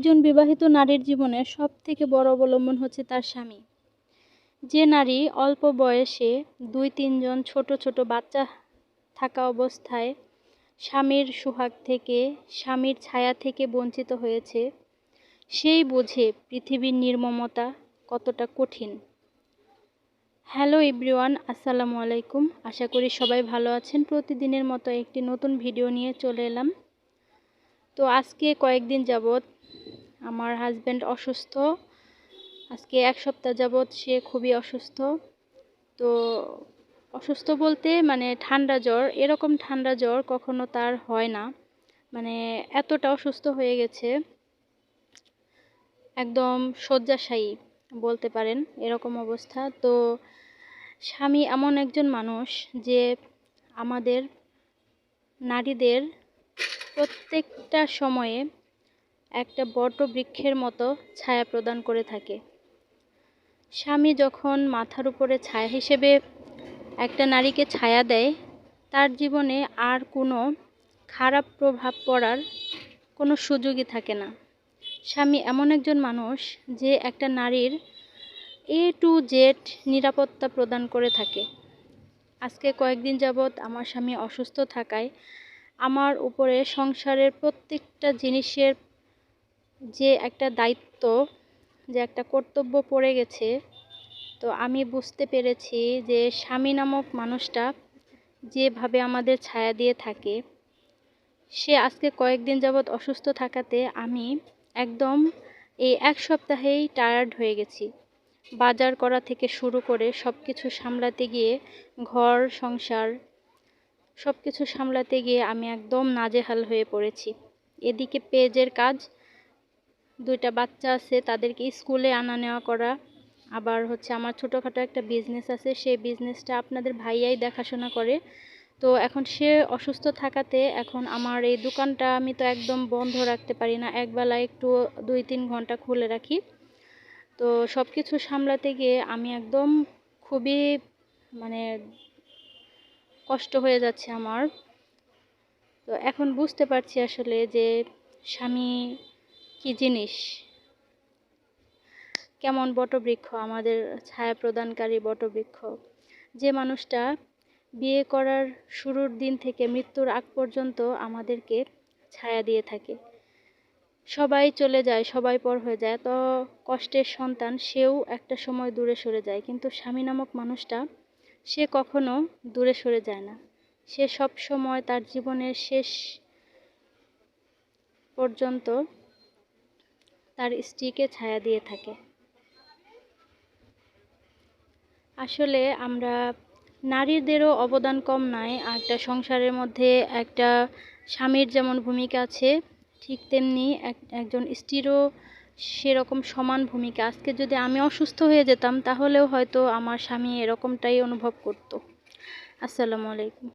একজন বিবাহিত নারীর জীবনে সবথেকে বড় অবলম্বন হচ্ছে তার স্বামী। যে নারী অল্প বয়সে ২-৩ জন ছোট ছোট বাচ্চা থাকা অবস্থায় স্বামীর সোহাগ থেকে, স্বামীর ছায়া থেকে বঞ্চিত হয়েছে, সেই বোঝে পৃথিবীর নির্মমতা কতটা কঠিন। হ্যালো এভরিওয়ান, আসসালামু আলাইকুম। আশা করি সবাই ভালো আছেন। প্রতিদিনের মতো একটি নতুন ভিডিও নিয়ে চলে এলাম। তো আজকে কয়েকদিন যাবৎ আমার হাজব্যান্ড অসুস্থ। আজকে ১ সপ্তাহ যাবৎ সে খুবই অসুস্থ। তো অসুস্থ বলতে মানে ঠান্ডা জ্বর, এরকম ঠান্ডা জ্বর কখনো তার হয় না। মানে এতটা অসুস্থ হয়ে গেছে, একদম শয্যাশায়ী বলতে পারেন, এরকম অবস্থা। তো স্বামী এমন একজন মানুষ যে আমাদের নারীদের প্রত্যেকটা সময়ে একটা বটবৃক্ষের মতো ছায়া প্রদান করে থাকে। স্বামী যখন মাথার উপরে ছায়া হিসেবে একটা নারীকে ছায়া দেয়, তার জীবনে আর কোনো খারাপ প্রভাব পড়ার কোনো সুযোগই থাকে না। স্বামী এমন একজন মানুষ যে একটা নারীর A to Z নিরাপত্তা প্রদান করে থাকে। আজকে কয়েকদিন যাবৎ আমার স্বামী অসুস্থ থাকায় আমার উপরে সংসারের প্রত্যেকটা জিনিসের যে একটা দায়িত্ব, যে একটা কর্তব্য পড়ে গেছে। তো আমি বুঝতে পেরেছি যে স্বামী নামক মানুষটা যেভাবে আমাদের ছায়া দিয়ে থাকে, সে আজকে কয়েকদিন যাবৎ অসুস্থ থাকাতে আমি একদম এই ১ সপ্তাহেই টায়ার্ড হয়ে গেছি। বাজার করা থেকে শুরু করে সব কিছু সামলাতে গিয়ে, ঘর সংসার সব কিছু সামলাতে গিয়ে আমি একদম নাজেহাল হয়ে পড়েছি। এদিকে পেজের কাজ, 2টা বাচ্চা আছে, তাদেরকে স্কুলে আনা নেওয়া করা, আবার হচ্ছে আমার ছোটোখাটো একটা বিজনেস আছে, সেই বিজনেসটা আপনাদের ভাইয়াই দেখাশোনা করে। তো এখন সে অসুস্থ থাকাতে এখন আমার এই দোকানটা আমি তো একদম বন্ধ রাখতে পারি না, একবেলা একটু 2-3 ঘন্টা খুলে রাখি। তো সব কিছু সামলাতে গিয়ে আমি একদম খুবই মানে কষ্ট হয়ে যাচ্ছে আমার। তো এখন বুঝতে পারছি আসলে যে স্বামী কী জিনিস, কেমন বটবৃক্ষ, আমাদের ছায়া প্রদানকারী বটবৃক্ষ। যে মানুষটা বিয়ে করার শুরুর দিন থেকে মৃত্যুর আগ পর্যন্ত আমাদেরকে ছায়া দিয়ে থাকে। সবাই চলে যায়, সবাই পর হয়ে যায়, তো কষ্টের সন্তান সেও একটা সময় দূরে সরে যায়, কিন্তু স্বামী নামক মানুষটা সে কখনো দূরে সরে যায় না। সে সব সময় তার জীবনের শেষ পর্যন্ত তার স্ত্রীকে ছায়া দিয়ে থাকে। আসলে আমরা নারীদেরও অবদান কম নয়। একটা সংসারের মধ্যে একটা স্বামীর যেমন ভূমিকা আছে, ঠিক তেমনি একজন স্ত্রীরও সেরকম সমান ভূমিকা। আজকে যদি আমি অসুস্থ হয়ে যেতাম তাহলেও হয়তো আমার স্বামী এরকমটাই অনুভব করতো। আসসালামু আলাইকুম।